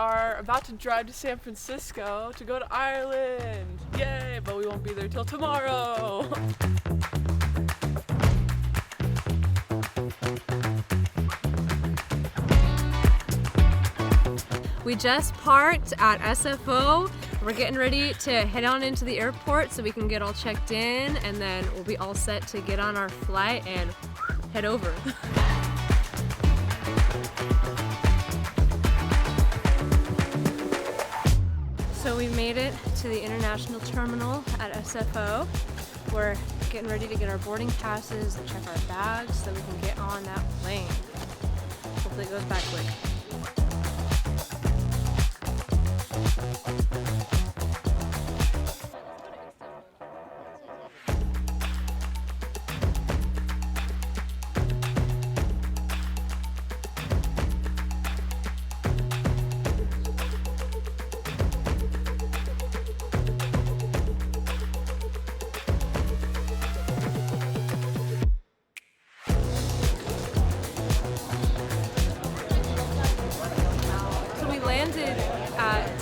are about to drive to San Francisco to go to Ireland. Yay, but we won't be there till tomorrow. We just parked at SFO. We're getting ready to head on into the airport so we can get all checked in, and then we'll be all set to get on our flight and head over. So we made it to the international terminal at SFO. We're getting ready to get our boarding passes and check our bags so we can get on that plane. Hopefully it goes by quick.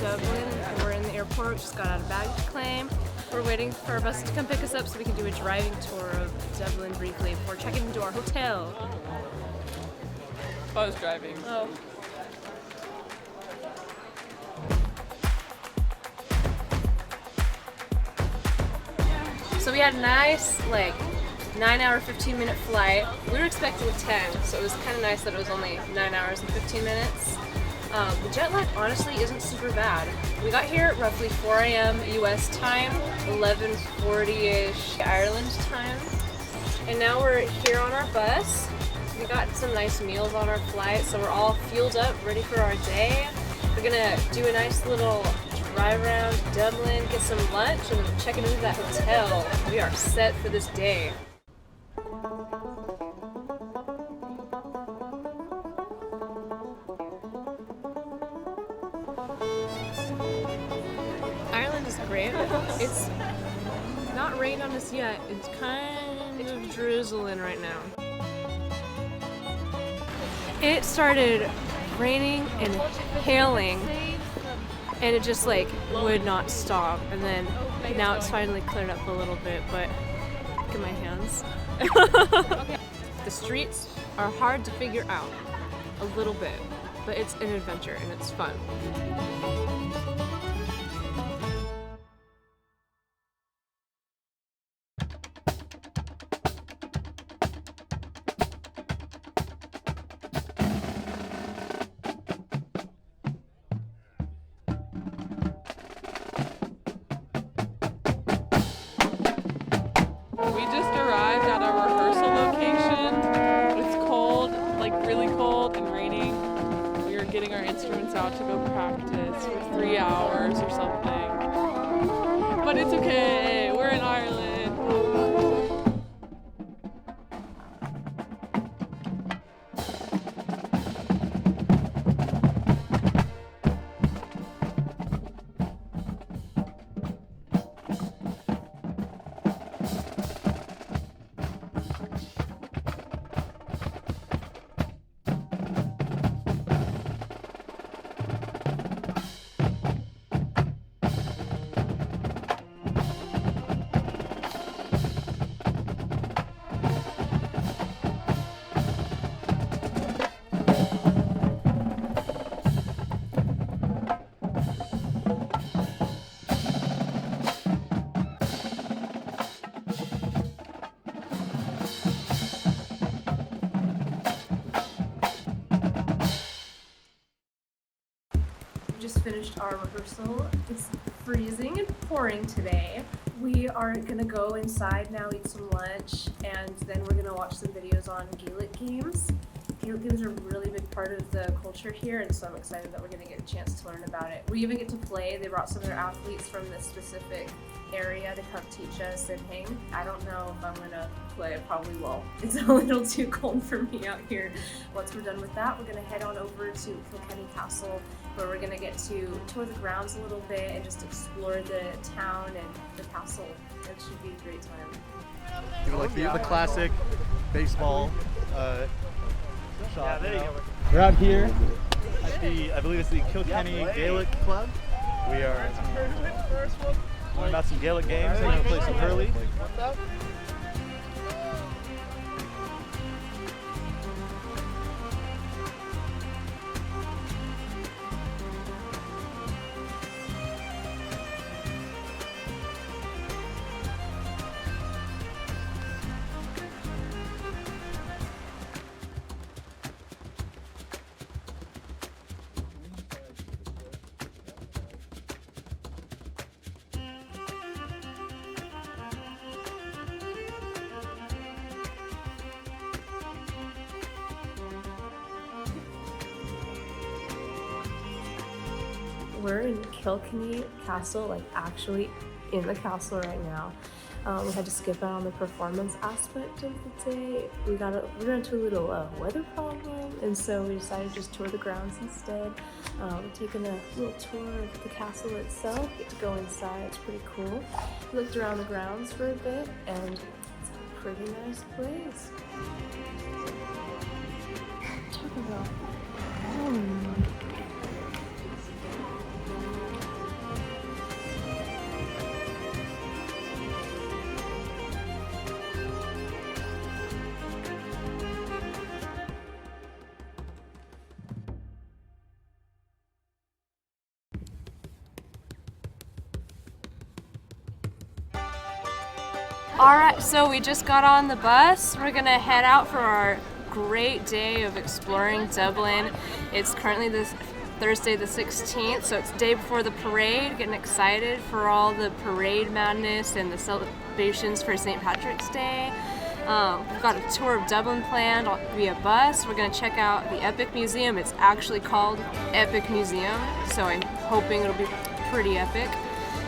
Dublin, and we're in the airport. Just got out of baggage claim. We're waiting for our bus to come pick us up so we can do a driving tour of Dublin briefly before checking into our hotel. I was driving. Oh. So we had a nice, 9-hour, 15-minute flight. We were expecting 10, so it was kind of nice that it was only 9 hours and 15 minutes. The jet lag honestly isn't super bad. We got here at roughly 4 a.m. US time, 11:40-ish Ireland time. And now we're here on our bus. We got some nice meals on our flight, so we're all fueled up, ready for our day. We're gonna do a nice little drive around Dublin, get some lunch, and check into that hotel. We are set for this day. Ireland is great. It's not raining on us yet. It's kind of drizzling right now. It started raining and hailing, and it just would not stop. And then now it's finally cleared up a little bit, but look at my hands. The streets are hard to figure out a little bit, but it's an adventure and it's fun. We just arrived at our rehearsal location. It's cold, really cold and raining. We are getting our instruments out to go practice for 3 hours or something. But it's okay, we're in Ireland. Just finished our rehearsal. It's freezing and pouring today. We are gonna go inside now, eat some lunch, and then we're gonna watch some videos on Gaelic games. Gaelic games are a really big part of the culture here, and so I'm excited that we're gonna get a chance to learn about it. We even get to play. They brought some of their athletes from this specific area to come teach us and hang. I don't know if I'm gonna play, I probably will. It's a little too cold for me out here. Once we're done with that, we're gonna head on over to Kilkenny Castle, where we're gonna get to tour the grounds a little bit and just explore the town and the castle. It should be a great time. The classic baseball shot. Yeah, there you go. We're out here at the, I believe it's the Kilkenny Gaelic Club. We are learning about some Gaelic games. We're going to play some hurley. We're in Kilkenny Castle, like actually in the castle right now. We had to skip out on the performance aspect of the day. We ran into a little weather problem, and so we decided to just tour the grounds instead. We're taking a little tour of the castle itself. Get to go inside. It's pretty cool. We looked around the grounds for a bit, and it's a pretty nice place. Talk about Alright, so we just got on the bus. We're gonna head out for our great day of exploring Dublin. It's currently this Thursday the 16th, so it's the day before the parade. Getting excited for all the parade madness and the celebrations for St. Patrick's Day. We've got a tour of Dublin planned via bus. We're gonna check out the Epic Museum. It's actually called Epic Museum, so I'm hoping it'll be pretty epic.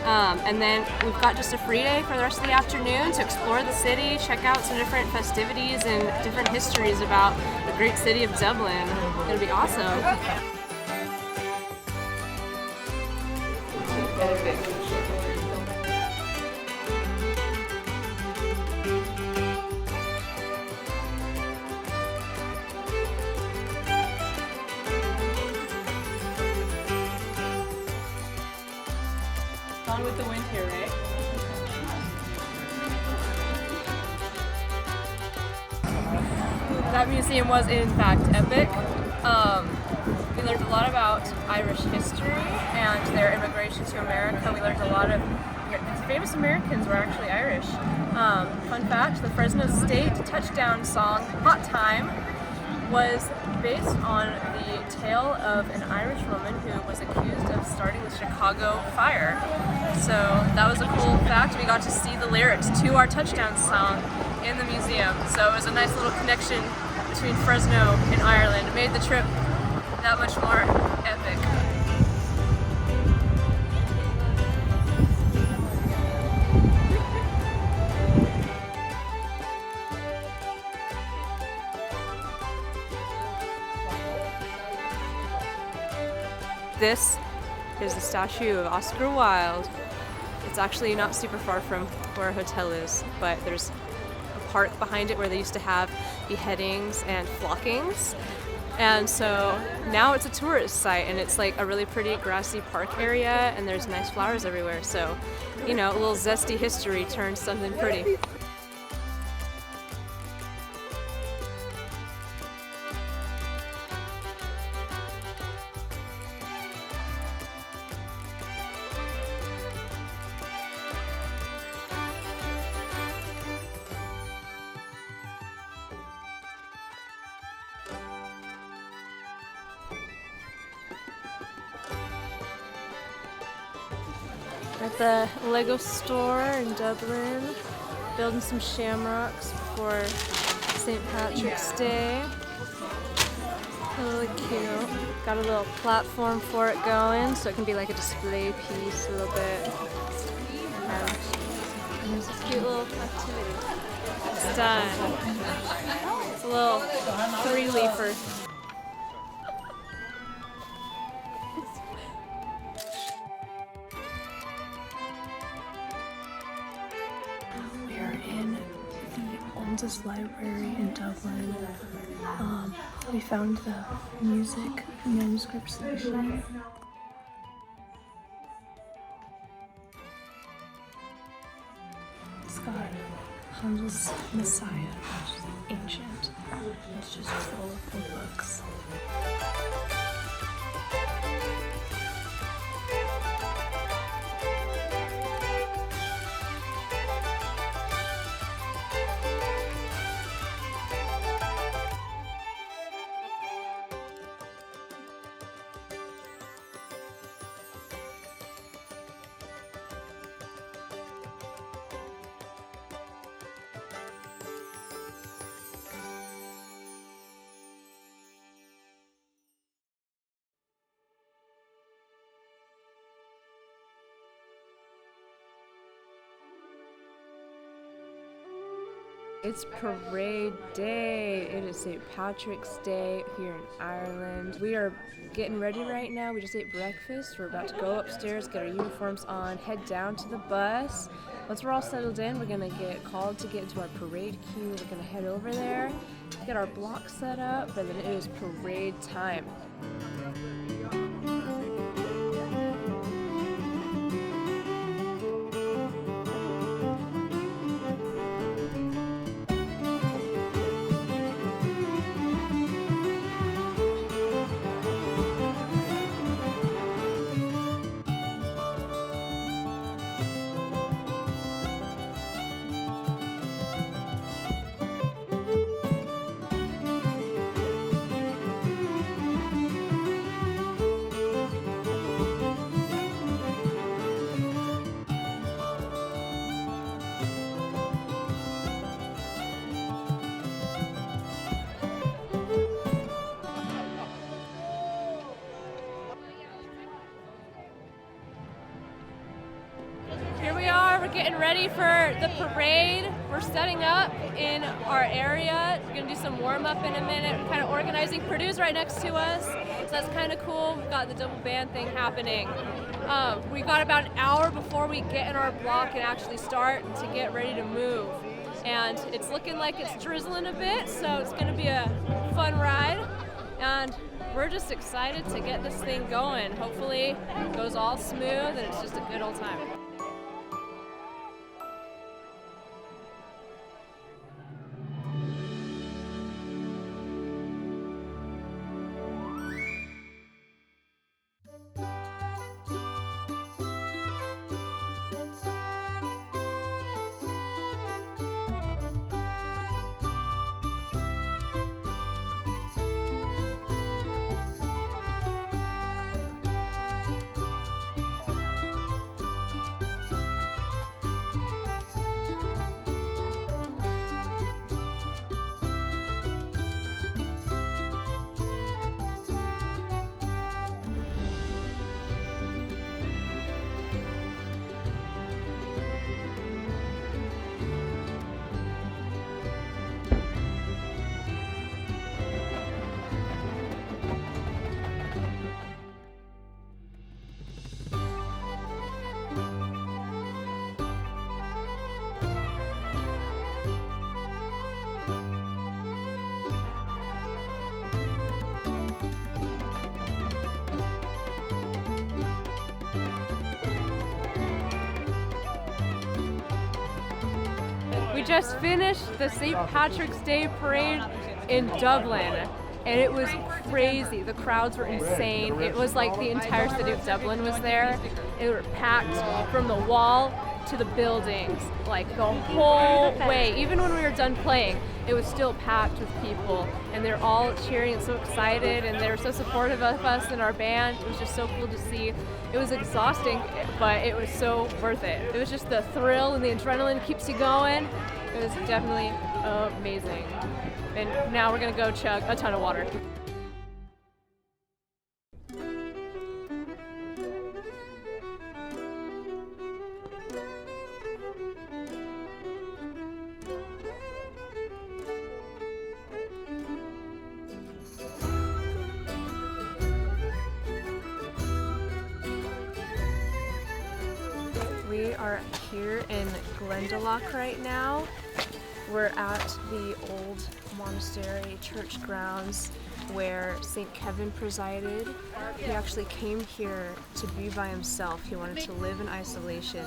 And then we've got just a free day for the rest of the afternoon to explore the city, check out some different festivities and different histories about the great city of Dublin. It'll be awesome. Gone with the wind here, right? That museum was in fact epic. We learned a lot about Irish history and their immigration to America. We learned a lot of famous Americans were actually Irish. Fun fact, the Fresno State touchdown song, Hot Time, was based on the tale of an Irish woman who was accused of starting the Chicago fire. So that was a cool fact. We got to see the lyrics to our touchdown song in the museum. So it was a nice little connection between Fresno and Ireland. It made the trip that much more epic. This is the statue of Oscar Wilde. It's actually not super far from where our hotel is, but there's a park behind it where they used to have beheadings and flockings. And so now it's a tourist site, and it's like a really pretty grassy park area, and there's nice flowers everywhere. So, you know, a little zesty history turned something pretty. At the Lego store in Dublin, building some shamrocks before St. Patrick's Day. Really cute. Got a little platform for it going, so it can be like a display piece a little bit. And it's a cute little activity. It's done. It's a little three-leafer. Kansas Library in Dublin. We found the music manuscript section. It's got Handel's Messiah, which is ancient. It's just full of books. It's parade day. It is St. Patrick's Day here in Ireland. We are getting ready right now. We just ate breakfast. We're about to go upstairs, get our uniforms on, head down to the bus. Once we're all settled in, we're gonna get called to get into our parade queue. We're gonna head over there, get our block set up, and then it is parade time. Here we are, we're getting ready for the parade. We're setting up in our area. We're gonna do some warm up in a minute. We're kind of organizing. Purdue's right next to us, so that's kind of cool. We've got the double band thing happening. We've got about an hour before we get in our block and actually start to get ready to move. And it's looking like it's drizzling a bit, so it's gonna be a fun ride. And we're just excited to get this thing going. Hopefully it goes all smooth and it's just a good old time. We just finished the St. Patrick's Day parade in Dublin, and it was crazy. The crowds were insane. It was like the entire city of Dublin was there. It was packed from the wall to the buildings, like the whole way. Even when we were done playing, it was still packed with people, and they're all cheering and so excited, and they were so supportive of us and our band. It was just so cool to see. It was exhausting, but it was so worth it. It was just the thrill and the adrenaline keeps you going. It was definitely amazing. And now we're gonna go chug a ton of water. We are here in Glendalough right now. We're at the old monastery church grounds where St. Kevin presided. He actually came here to be by himself. He wanted to live in isolation.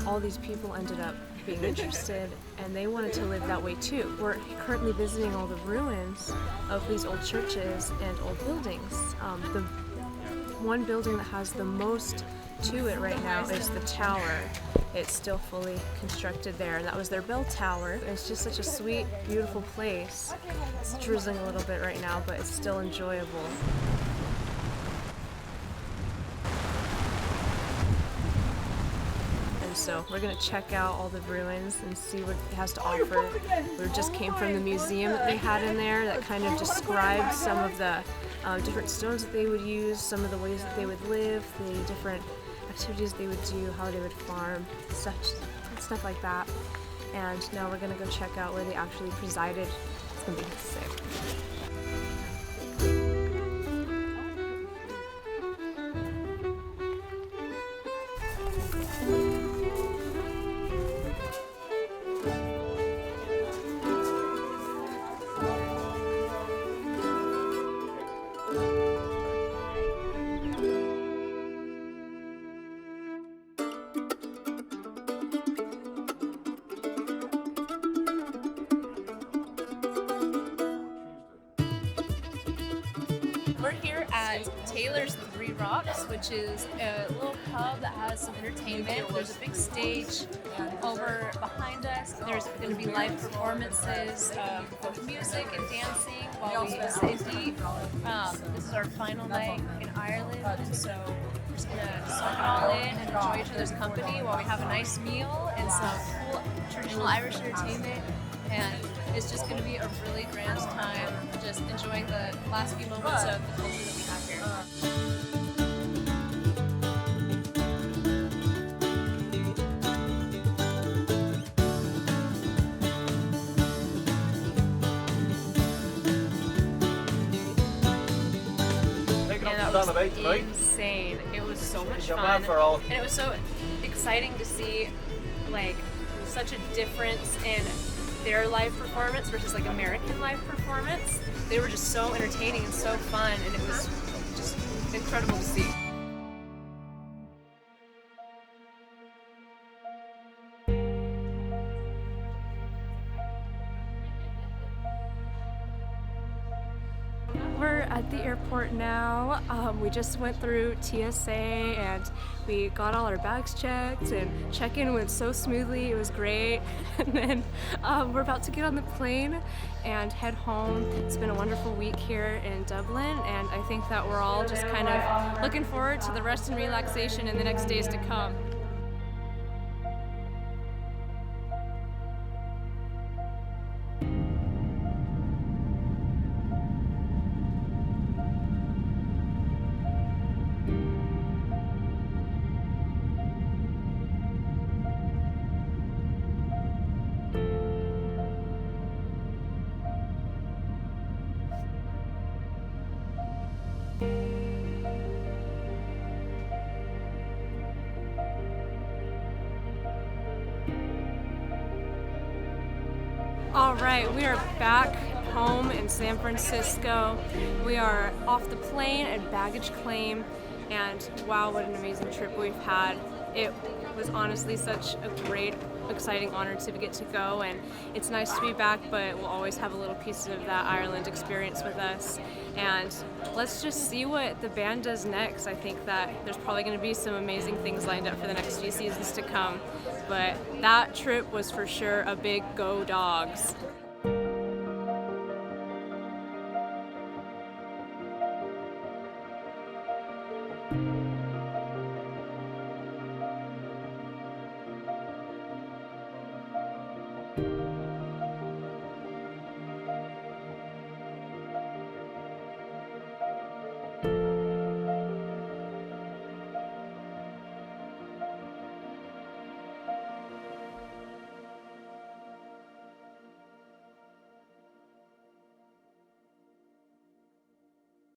All these people ended up being interested, and they wanted to live that way too. We're currently visiting all the ruins of these old churches and old buildings. The one building that has the most to it right now is the tower. It's still fully constructed there. That was their bell tower. It's just such a sweet, beautiful place. It's drizzling a little bit right now, but it's still enjoyable. And so we're gonna check out all the ruins and see what it has to offer. We just came from the museum that they had in there that kind of described some of the different stones that they would use, some of the ways that they would live, the different activities they would do, how they would farm, stuff like that. And now we're gonna go check out where they actually presided. It's gonna be sick. We're here at Taylor's Three Rocks, which is a little pub that has some entertainment. There's a big stage over behind us. There's going to be live performances of music and dancing while we sit and eat. This is our final night in Ireland, and so we're just going to soak it all in and enjoy each other's company while we have a nice meal and some cool traditional Irish entertainment. And it's just going to be a really grand time, just enjoying the last few moments of the culture that we have here. And that was insane. It was so much fun, and it was so exciting to see like such a difference in their live performance versus like American live performance. They were just so entertaining and so fun, and it was just incredible to see. We're at the airport now. We just went through TSA and we got all our bags checked, and check-in went so smoothly. It was great. And then we're about to get on the plane and head home. It's been a wonderful week here in Dublin, and I think that we're all just kind of looking forward to the rest and relaxation in the next days to come. All right, we are back home in San Francisco. We are off the plane at baggage claim, and wow, what an amazing trip we've had. It was honestly such a great, exciting honor to get to go, and it's nice to be back, but we'll always have a little piece of that Ireland experience with us. And let's just see what the band does next. I think that there's probably going to be some amazing things lined up for the next few seasons to come, but that trip was for sure a big go Dogs.